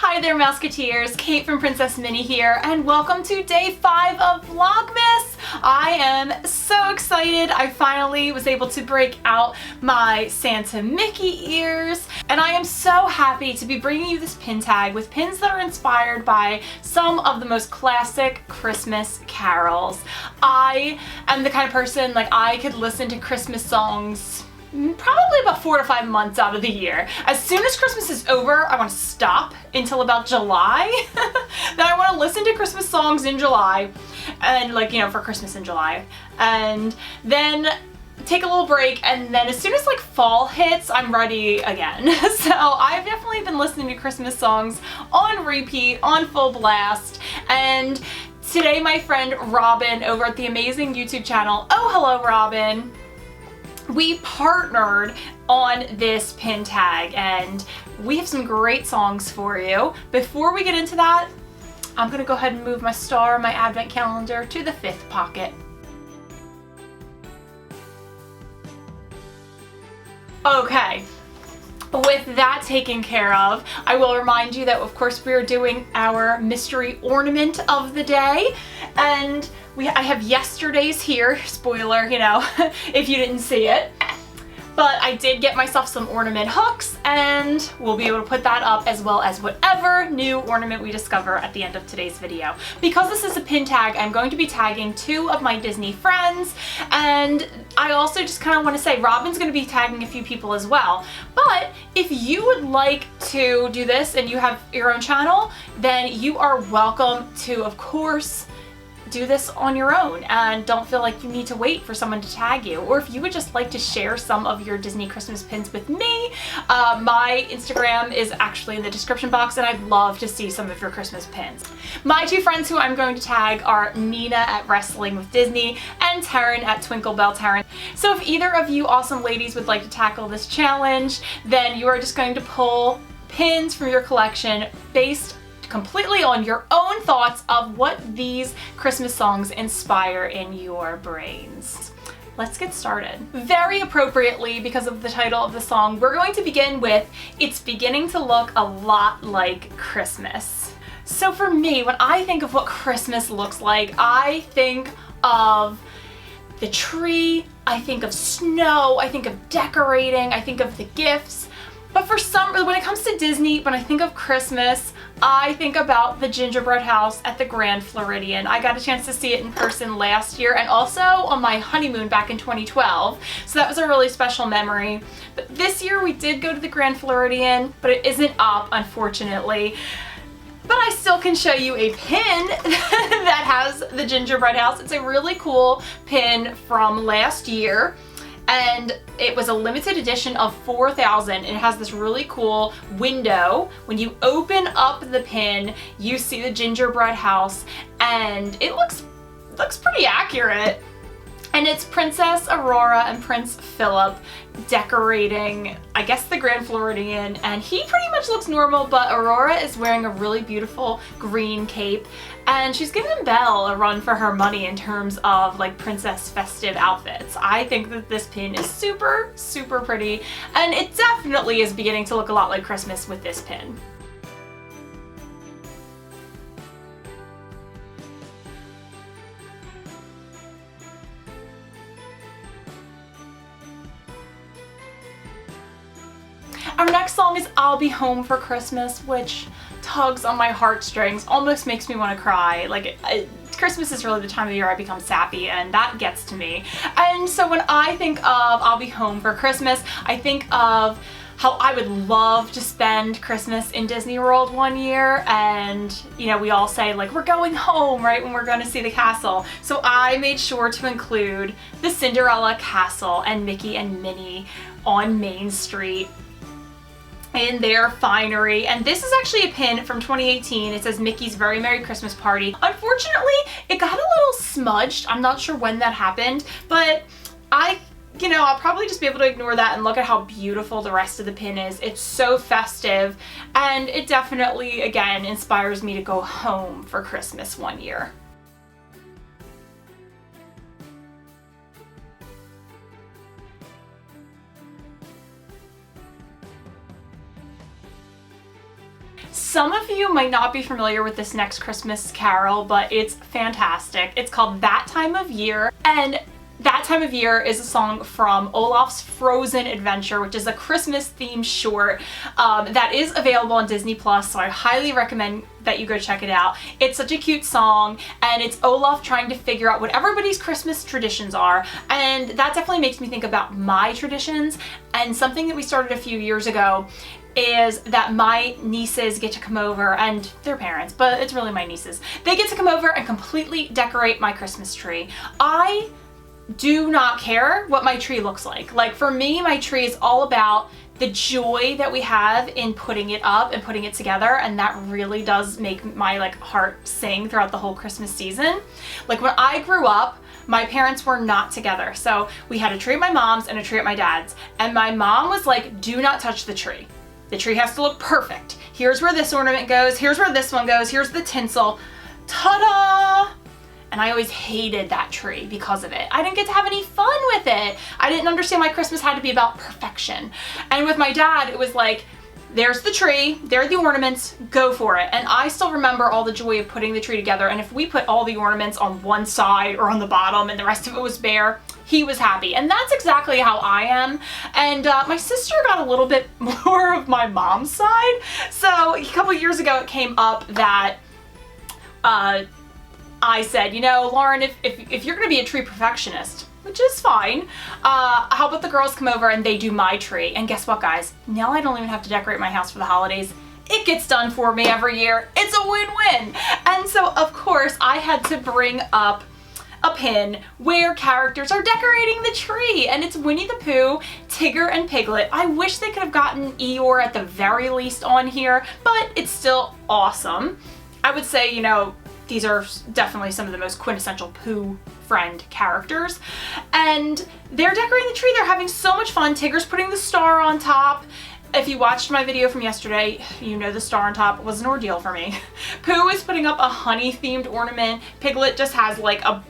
Hi there, Mouseketeers. Kate from PrincessMinnie here, and welcome to day 5 of Vlogmas. I am so excited. I finally was able to break out my Santa Mickey ears, and I am so happy to be bringing you this pin tag with pins that are inspired by some of the most classic Christmas carols. I am the kind of person, I could listen to Christmas songs probably about 4 to 5 months out of the year. As soon as Christmas is over, I want to stop until about July. Then I want to listen to Christmas songs in July and for Christmas in July. And then take a little break, and then as soon as fall hits, I'm ready again. So I've definitely been listening to Christmas songs on repeat, on full blast. And today my friend Robin over at the amazing YouTube channel OhelloRobin, we partnered on this pin tag, and we have some great songs for you. Before we get into that, I'm gonna go ahead and move my star, my advent calendar, to the 5th pocket. Okay, with that taken care of, I will remind you that of course we are doing our mystery ornament of the day, and I have yesterday's here, spoiler, if you didn't see it. But I did get myself some ornament hooks, and we'll be able to put that up as well as whatever new ornament we discover at the end of today's video. Because this is a pin tag, I'm going to be tagging 2 of my Disney friends, and I also just kind of want to say Robin's going to be tagging a few people as well. But if you would like to do this and you have your own channel, then you are welcome to, of course, do this on your own and don't feel like you need to wait for someone to tag you. Or if you would just like to share some of your Disney Christmas pins with me, my Instagram is actually in the description box, and I'd love to see some of your Christmas pins. My 2 friends who I'm going to tag are Nina at Wrestling with Disney and Taryn at Twinkle Bell Taryn. So if either of you awesome ladies would like to tackle this challenge, then you are just going to pull pins from your collection based completely on your own thoughts of what these Christmas songs inspire in your brains. Let's get started. Very appropriately, because of the title of the song, we're going to begin with "It's Beginning to Look a Lot Like Christmas." So for me, when I think of what Christmas looks like, I think of the tree, I think of snow, I think of decorating, I think of the gifts. But when it comes to Disney, when I think of Christmas, I think about the gingerbread house at the Grand Floridian. I got a chance to see it in person last year, and also on my honeymoon back in 2012. So that was a really special memory. But this year we did go to the Grand Floridian, but it isn't up, unfortunately. But I still can show you a pin that has the gingerbread house. It's a really cool pin from last year, and it was a limited edition of 4,000. It has this really cool window. When you open up the pin, you see the gingerbread house, and it looks pretty accurate. And it's Princess Aurora and Prince Philip decorating, I guess, the Grand Floridian, and he pretty much looks normal, but Aurora is wearing a really beautiful green cape, and she's giving Belle a run for her money in terms of princess festive outfits. I think that this pin is super, super pretty, and it definitely is beginning to look a lot like Christmas with this pin. Our next song is "I'll Be Home for Christmas," which tugs on my heartstrings, almost makes me want to cry. Christmas is really the time of year I become sappy, and that gets to me. And so when I think of "I'll Be Home for Christmas," I think of how I would love to spend Christmas in Disney World one year, and we all say we're going home right when we're going to see the castle. So I made sure to include the Cinderella Castle and Mickey and Minnie on Main Street in their finery. And this is actually a pin from 2018. It says "Mickey's Very Merry Christmas Party." Unfortunately, it got a little smudged. I'm not sure when that happened, but I'll probably just be able to ignore that and look at how beautiful the rest of the pin is. It's so festive, and it definitely, again, inspires me to go home for Christmas one year. Some of you might not be familiar with this next Christmas carol, but it's fantastic. It's called That Time of Year, and That Time of Year is a song from Olaf's Frozen Adventure, which is a Christmas themed short that is available on Disney Plus, so I highly recommend that you go check it out. It's such a cute song, and it's Olaf trying to figure out what everybody's Christmas traditions are, and that definitely makes me think about my traditions. And something that we started a few years ago is that my nieces get to come over, and their parents, but it's really my nieces. They get to come over and completely decorate my Christmas tree. I do not care what my tree looks like. Like, for me, my tree is all about the joy that we have in putting it up and putting it together, and that really does make my heart sing throughout the whole Christmas season. Like, when I grew up, my parents were not together, so we had a tree at my mom's and a tree at my dad's, and my mom was like, do not touch the tree. The tree has to look perfect. Here's where this ornament goes, here's where this one goes, here's the tinsel. Ta-da! And I always hated that tree because of it. I didn't get to have any fun with it. I didn't understand why Christmas had to be about perfection. And with my dad, it was like, there's the tree, there are the ornaments, go for it. And I still remember all the joy of putting the tree together. And if we put all the ornaments on one side or on the bottom and the rest of it was bare, he was happy. And that's exactly how I am. And my sister got a little bit more of my mom's side. So a couple years ago, it came up that I said, you know, Lauren, if you're gonna be a tree perfectionist, which is fine, how about the girls come over and they do my tree? And guess what, guys? Now I don't even have to decorate my house for the holidays. It gets done for me every year. It's a win-win. And so, of course, I had to bring up a pin where characters are decorating the tree, and it's Winnie the Pooh, Tigger, and Piglet. I wish they could have gotten Eeyore at the very least on here, but it's still awesome. I would say, you know, these are definitely some of the most quintessential Pooh friend characters. And they're decorating the tree. They're having so much fun. Tigger's putting the star on top. If you watched my video from yesterday, you know the star on top was an ordeal for me. Pooh is putting up a honey-themed ornament. Piglet just has like a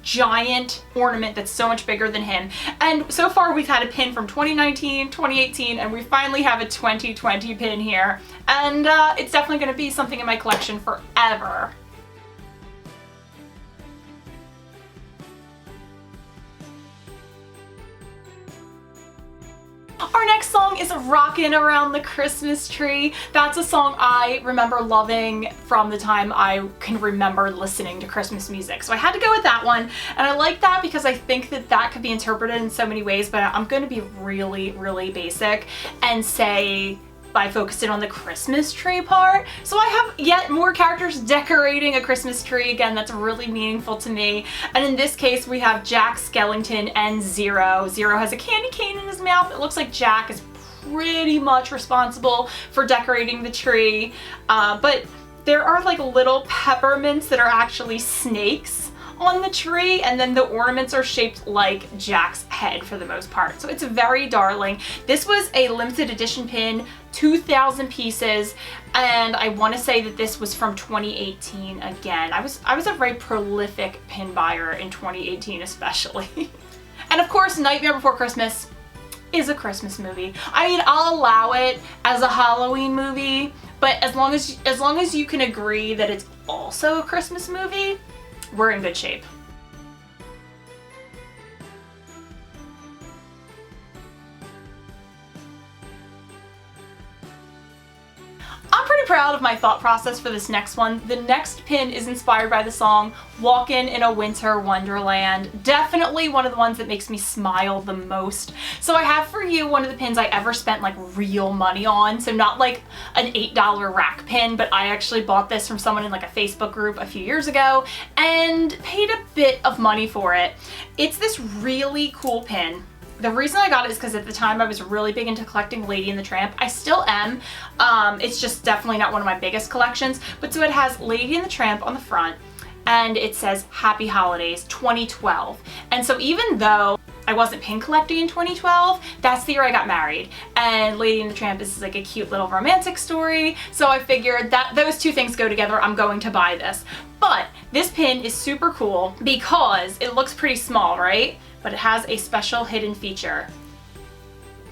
giant ornament that's so much bigger than him. And so far we've had a pin from 2019, 2018, and we finally have a 2020 pin here. And it's definitely going to be something in my collection forever. Our next song is Rockin' Around the Christmas Tree. That's a song I remember loving from the time I can remember listening to Christmas music. So I had to go with that one. And I like that because I think that that could be interpreted in so many ways, but I'm going to be really, really basic and say I focused in on the Christmas tree part. So I have yet more characters decorating a Christmas tree. Again, that's really meaningful to me. And in this case, we have Jack Skellington and Zero. Zero has a candy cane in his mouth. It looks like Jack is pretty much responsible for decorating the tree. But there are like little peppermints that are actually snakes on the tree, and then the ornaments are shaped like Jack's head for the most part. So it's very darling. This was a limited edition pin, 2,000 pieces, and I want to say that this was from 2018 again. I was a very prolific pin buyer in 2018 especially. And of course, Nightmare Before Christmas is a Christmas movie. I mean, I'll allow it as a Halloween movie, but as long as you can agree that it's also a Christmas movie, we're in good shape. I'm pretty proud of my thought process for this next one. The next pin is inspired by the song Walkin' in a Winter Wonderland. Definitely one of the ones that makes me smile the most. So I have for you one of the pins I ever spent like real money on. So not like an $8 rack pin, but I actually bought this from someone in like a Facebook group a few years ago and paid a bit of money for it. It's this really cool pin. The reason I got it is because at the time I was really big into collecting Lady and the Tramp. I still am. It's just definitely not one of my biggest collections. But so it has Lady and the Tramp on the front, and it says Happy Holidays 2012. And so even though I wasn't pin collecting in 2012, that's the year I got married. And Lady and the Tramp is like a cute little romantic story. So I figured that those two things go together. I'm going to buy this. But this pin is super cool because it looks pretty small, right? But it has a special hidden feature.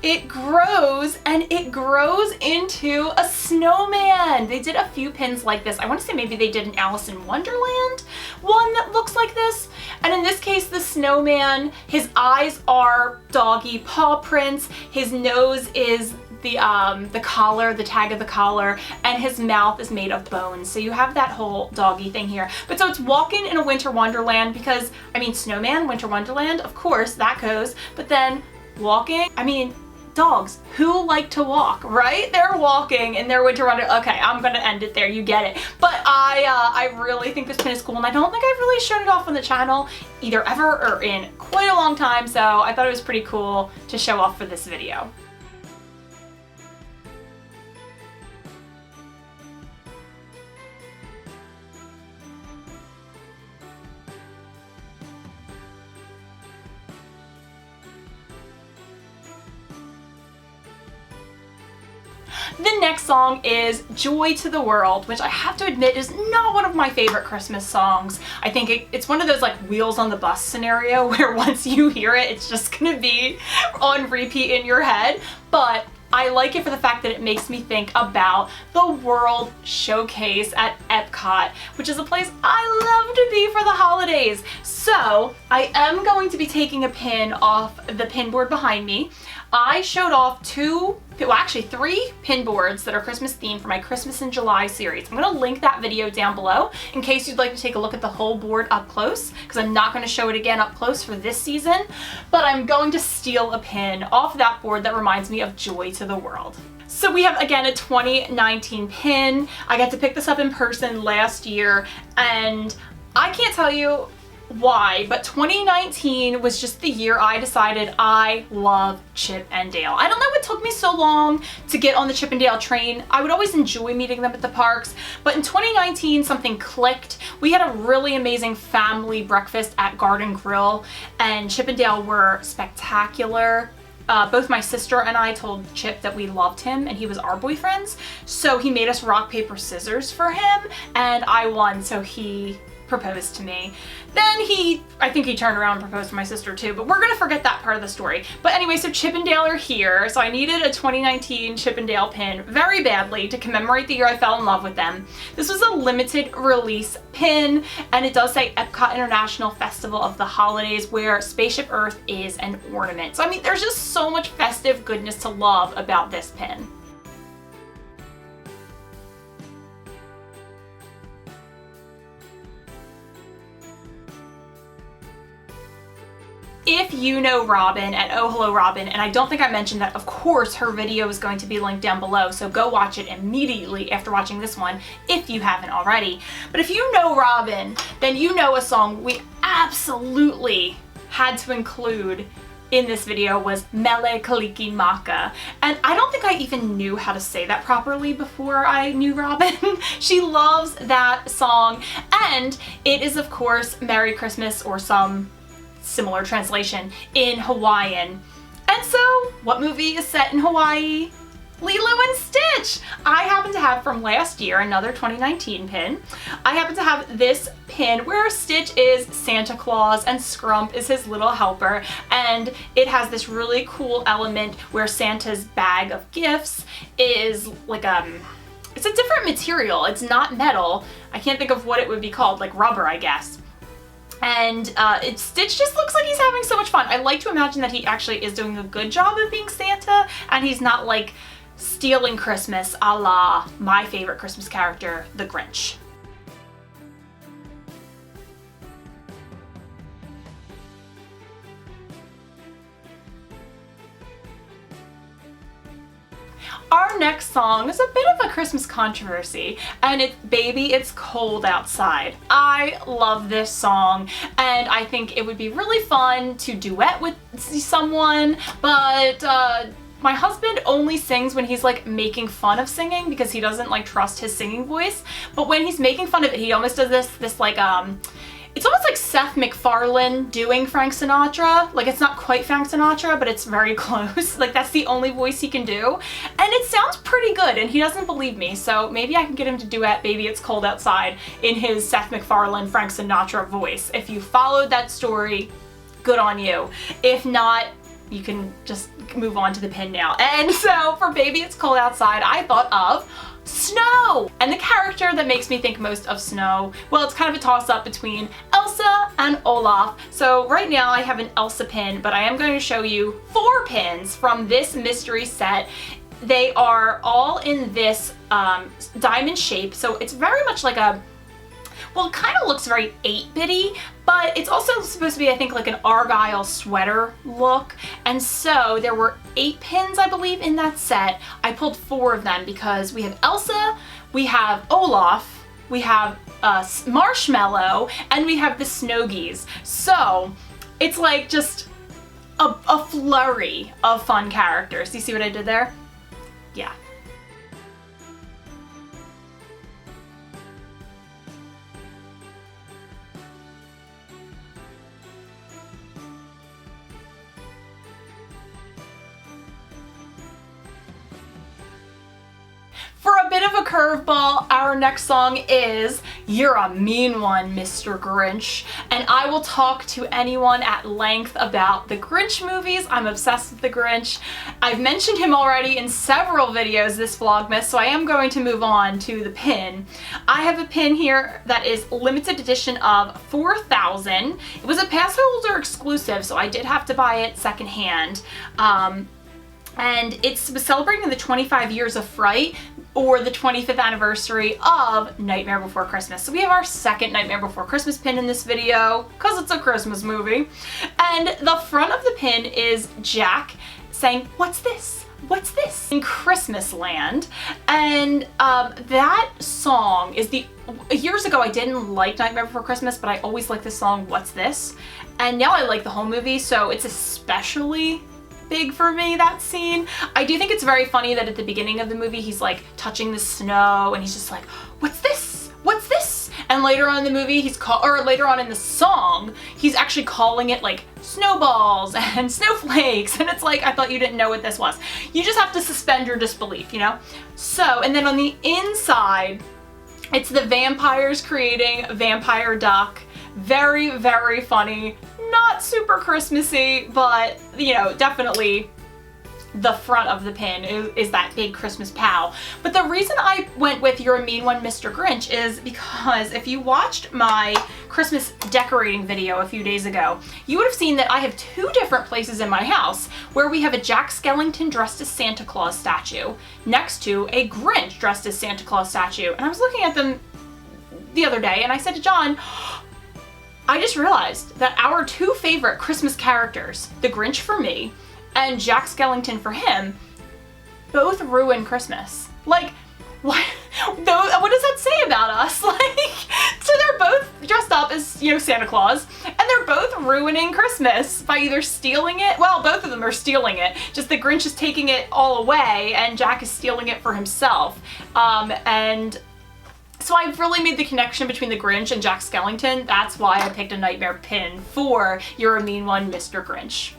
it grows and it grows into a snowman. They did a few pins like this. I want to say maybe they did an Alice in Wonderland one that looks like this. And in this case, the snowman, his eyes are doggy paw prints. His nose is the collar, the tag of the collar, and his mouth is made of bones. So you have that whole doggy thing here. But so it's walking in a winter wonderland because, I mean, snowman, winter wonderland, of course, that goes. But then walking, I mean, dogs who like to walk, right? They're walking in their winter wonderland. Okay, I'm gonna end it there, you get it. But I really think this pin is cool, and I don't think I've really shown it off on the channel either ever or in quite a long time, so I thought it was pretty cool to show off for this video. The next song is Joy to the World, which I have to admit is not one of my favorite Christmas songs. I think it's one of those like wheels on the bus scenario where once you hear it, it's just gonna be on repeat in your head. But I like it for the fact that it makes me think about the World Showcase at Epcot, which is a place I love to be for the holidays. So I am going to be taking a pin off the pin board behind me. I showed off three pin boards that are Christmas themed for my Christmas in July series. I'm going to link that video down below in case you'd like to take a look at the whole board up close, because I'm not going to show it again up close for this season, but I'm going to steal a pin off that board that reminds me of Joy to the World. So we have, again, a 2019 pin. I got to pick this up in person last year, and I can't tell you why, but 2019 was just the year I decided I love Chip and Dale. I don't know what took me so long to get on the Chip and Dale train. I would always enjoy meeting them at the parks, but in 2019 something clicked. We had a really amazing family breakfast at Garden Grill, and Chip and Dale were spectacular. Both my sister and I told Chip that we loved him and he was our boyfriends, so he made us rock, paper, scissors for him, and I won, so he proposed to me. Then I think he turned around and proposed to my sister too, but we're gonna forget that part of the story. But anyway, so Chip and Dale are here, so I needed a 2019 Chip and Dale pin very badly to commemorate the year I fell in love with them. This was a limited release pin, and it does say Epcot International Festival of the Holidays, where Spaceship Earth is an ornament. So I mean, there's just so much festive goodness to love about this pin. If you know Robin at OhelloRobin, and I don't think I mentioned that, of course, her video is going to be linked down below, so go watch it immediately after watching this one if you haven't already. But if you know Robin, then you know a song we absolutely had to include in this video was Mele Kalikimaka. And I don't think I even knew how to say that properly before I knew Robin. She loves that song, and it is, of course, Merry Christmas, or some similar translation, in Hawaiian. And so, what movie is set in Hawaii? Lilo and Stitch! I happen to have from last year, another 2019 pin. I happen to have this pin where Stitch is Santa Claus and Scrump is his little helper, and it has this really cool element where Santa's bag of gifts is like it's a different material. It's not metal. I can't think of what it would be called, like rubber, I guess. And Stitch just looks like he's having so much fun. I like to imagine that he actually is doing a good job of being Santa, and he's not like stealing Christmas a la my favorite Christmas character, the Grinch. Our next song is a bit of a Christmas controversy, and it's Baby It's Cold Outside. I love this song, and I think it would be really fun to duet with someone, but my husband only sings when he's like making fun of singing because he doesn't like trust his singing voice. But when he's making fun of it, he almost does this like it's almost like Seth MacFarlane doing Frank Sinatra. Like, it's not quite Frank Sinatra, but it's very close. Like, that's the only voice he can do. And it sounds pretty good, and he doesn't believe me, so maybe I can get him to duet Baby It's Cold Outside in his Seth MacFarlane, Frank Sinatra voice. If you followed that story, good on you. If not, you can just move on to the pin now. And so for Baby It's Cold Outside, I thought of snow. And the character that makes me think most of snow, well, it's kind of a toss-up between Elsa and Olaf. So right now I have an Elsa pin, but I am going to show you 4 pins from this mystery set. They are all in this diamond shape, so it's very much like a, well, it kind of looks very 8-bitty, but it's also supposed to be, I think, like an Argyle sweater look. And so there were 8 pins, I believe, in that set. I pulled 4 of them because we have Elsa, we have Olaf, we have Marshmallow, and we have the Snowgies. So it's like just a flurry of fun characters. Do you see what I did there? Yeah. For a bit of a curveball, our next song is You're a Mean One, Mr. Grinch. And I will talk to anyone at length about the Grinch movies. I'm obsessed with the Grinch. I've mentioned him already in several videos this Vlogmas, so I am going to move on to the pin. I have a pin here that is limited edition of 4,000. It was a pass holder exclusive, so I did have to buy it secondhand. And it's celebrating the 25 years of Fright, or the 25th anniversary of Nightmare Before Christmas. So we have our second Nightmare Before Christmas pin in this video, because it's a Christmas movie. And the front of the pin is Jack saying, "What's this? What's this?" in Christmas Land. And that song is years ago I didn't like Nightmare Before Christmas, but I always liked the song, "What's This?" And now I like the whole movie, so it's especially big for me, that scene. I do think it's very funny that at the beginning of the movie he's like touching the snow and he's just like, "What's this? What's this?" And later on in the movie later on in the song, he's actually calling it like snowballs and snowflakes, and it's like, I thought you didn't know what this was. You just have to suspend your disbelief, you know? So, and then on the inside, it's the vampires creating Vampire Duck. Very, very funny. Not super Christmassy, but, you know, definitely the front of the pin is that big Christmas pal. But the reason I went with You're a Mean One, Mr. Grinch is because if you watched my Christmas decorating video a few days ago, you would have seen that I have 2 different places in my house where we have a Jack Skellington dressed as Santa Claus statue next to a Grinch dressed as Santa Claus statue. And I was looking at them the other day and I said to John, I just realized that our 2 favorite Christmas characters, the Grinch for me and Jack Skellington for him, both ruin Christmas. Like, what does that say about us? Like, so they're both dressed up as, you know, Santa Claus, and they're both ruining Christmas by either stealing it. Well, both of them are stealing it. Just the Grinch is taking it all away and Jack is stealing it for himself. And so I've really made the connection between the Grinch and Jack Skellington. That's why I picked a Nightmare pin for You're a Mean One, Mr. Grinch.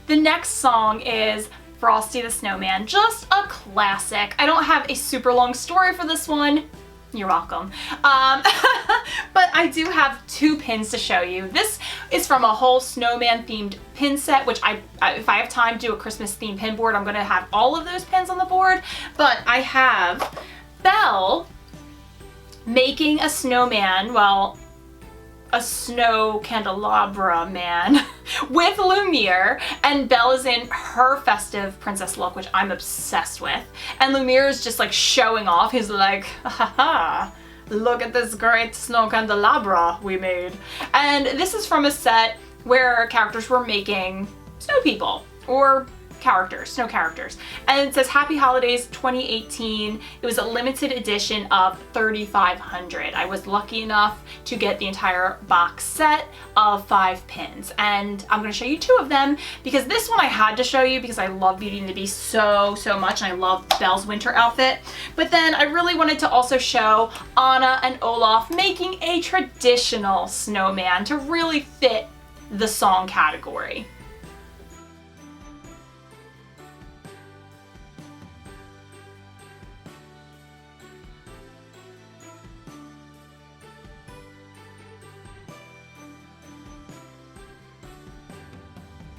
The next song is Frosty the Snowman, just a classic. I don't have a super long story for this one. You're welcome. But I do have 2 pins to show you. This is from a whole snowman themed pin set, which if I have time to do a Christmas themed pin board, I'm gonna have all of those pins on the board. But I have Belle making a snowman, well, a snow candelabra man with Lumiere, and Belle is in her festive princess look, which I'm obsessed with. And Lumiere is just like showing off. He's like, ha, look at this great snow candelabra we made. And this is from a set where characters were making snow people, or snow characters. And it says Happy Holidays 2018. It was a limited edition of 3,500. I was lucky enough to get the entire box set of 5 pins. And I'm gonna show you 2 of them because this one I had to show you because I love Beauty and the Beast so much, and I love Belle's winter outfit. But then I really wanted to also show Anna and Olaf making a traditional snowman to really fit the song category.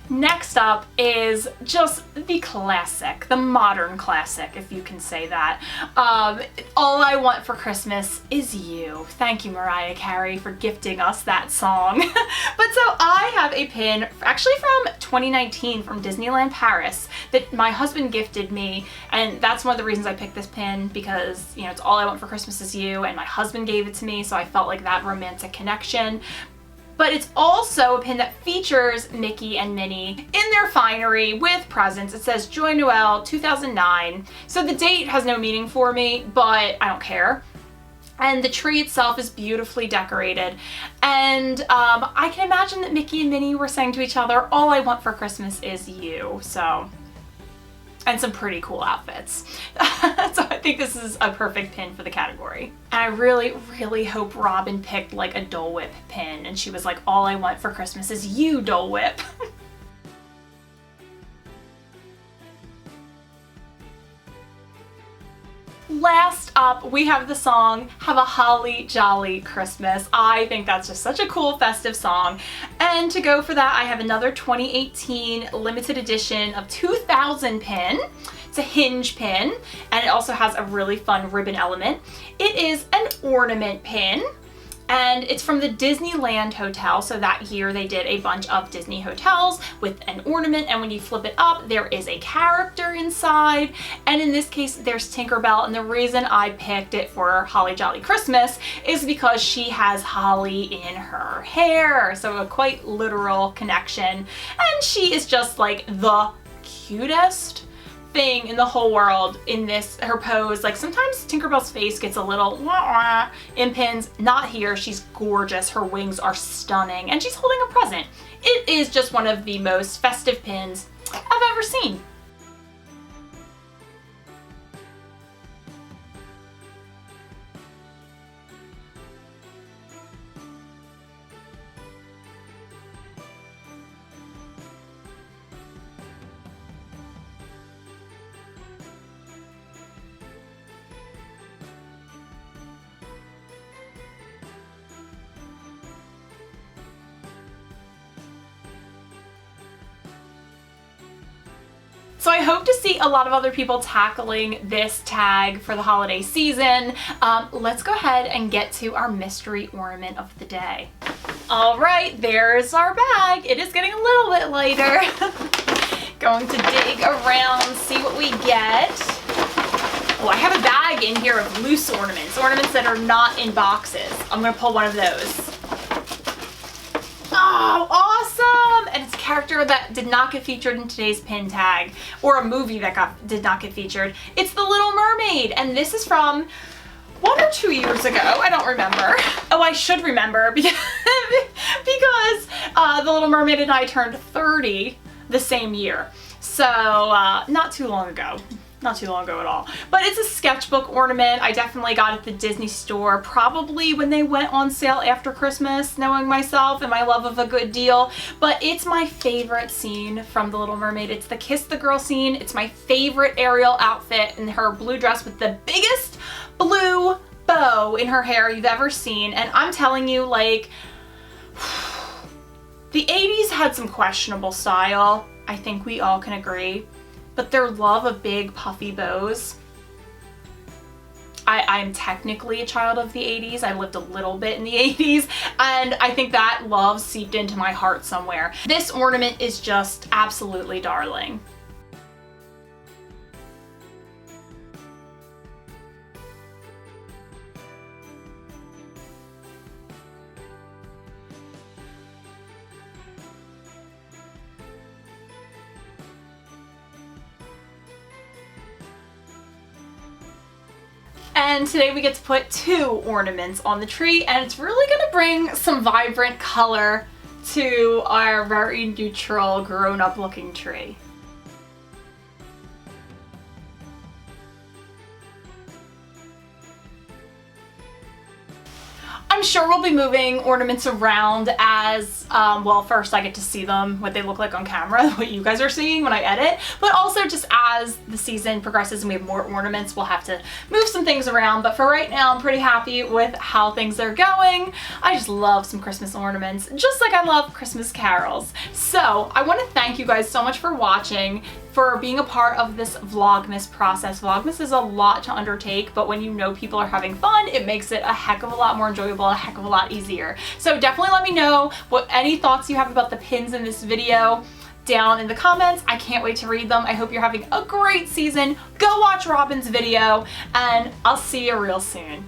Next up is just the classic, the modern classic, if you can say that. All I Want for Christmas Is You. Thank you, Mariah Carey, for gifting us that song. But so I have a pin, actually from 2019 from Disneyland Paris, that my husband gifted me, and that's one of the reasons I picked this pin, because, you know, it's All I Want for Christmas Is You, and my husband gave it to me, so I felt like that romantic connection. But it's also a pin that features Mickey and Minnie in their finery with presents. It says Joy Noel 2009. So the date has no meaning for me, but I don't care. And the tree itself is beautifully decorated. And I can imagine that Mickey and Minnie were saying to each other, all I want for Christmas is you. So, and some pretty cool outfits. So I think this is a perfect pin for the category. And I really, really hope Robin picked like a Dole Whip pin and she was like, all I want for Christmas is you, Dole Whip. Last up, we have the song Have a Holly Jolly Christmas. I think that's just such a cool festive song. And to go for that, I have another 2018 limited edition of 2000 pin. It's a hinge pin, and it also has a really fun ribbon element. It is an ornament pin, and it's from the Disneyland Hotel. So that year they did a bunch of Disney hotels with an ornament, and when you flip it up, there is a character inside. And in this case, there's Tinkerbell, and the reason I picked it for Holly Jolly Christmas is because she has holly in her hair. So a quite literal connection. And she is just like the cutest thing in the whole world in this, her pose. Like sometimes Tinkerbell's face gets a little wah-wah in pins. Not here. She's gorgeous. Her wings are stunning, and she's holding a present. It is just one of the most festive pins I've ever seen. So I hope to see a lot of other people tackling this tag for the holiday season. Let's go ahead and get to our mystery ornament of the day. All right, there's our bag. It is getting a little bit lighter. Going to dig around, see what we get. Oh, I have a bag in here of loose ornaments, ornaments that are not in boxes. I'm gonna pull one of those. Oh, awesome! And it's a character that did not get featured in today's pin tag, or a movie that did not get featured. It's The Little Mermaid, and this is from 1 or 2 years ago. I don't remember. Oh, I should remember because The Little Mermaid and I turned 30 the same year. So, not too long ago. Not too long ago at all. But it's a sketchbook ornament. I definitely got it at the Disney store, probably when they went on sale after Christmas, knowing myself and my love of a good deal. But it's my favorite scene from The Little Mermaid. It's the Kiss the Girl scene. It's my favorite Ariel outfit in her blue dress with the biggest blue bow in her hair you've ever seen. And I'm telling you, like, the 80s had some questionable style. I think we all can agree. But their love of big puffy bows. I'm technically a child of the 80s. I lived a little bit in the 80s, and I think that love seeped into my heart somewhere. This ornament is just absolutely darling. And today we get to put 2 ornaments on the tree, and it's really gonna bring some vibrant color to our very neutral, grown-up looking tree. I'm sure we'll be moving ornaments around as, well, first I get to see them, what they look like on camera, what you guys are seeing when I edit, but also just as the season progresses and we have more ornaments, we'll have to move some things around. But for right now, I'm pretty happy with how things are going. I just love some Christmas ornaments, just like I love Christmas carols. So I want to thank you guys so much for watching, for being a part of this Vlogmas process. Vlogmas is a lot to undertake, but when you know people are having fun, it makes it a heck of a lot more enjoyable, a heck of a lot easier. So definitely let me know what any thoughts you have about the pins in this video down in the comments. I can't wait to read them. I hope you're having a great season. Go watch Robin's video, and I'll see you real soon.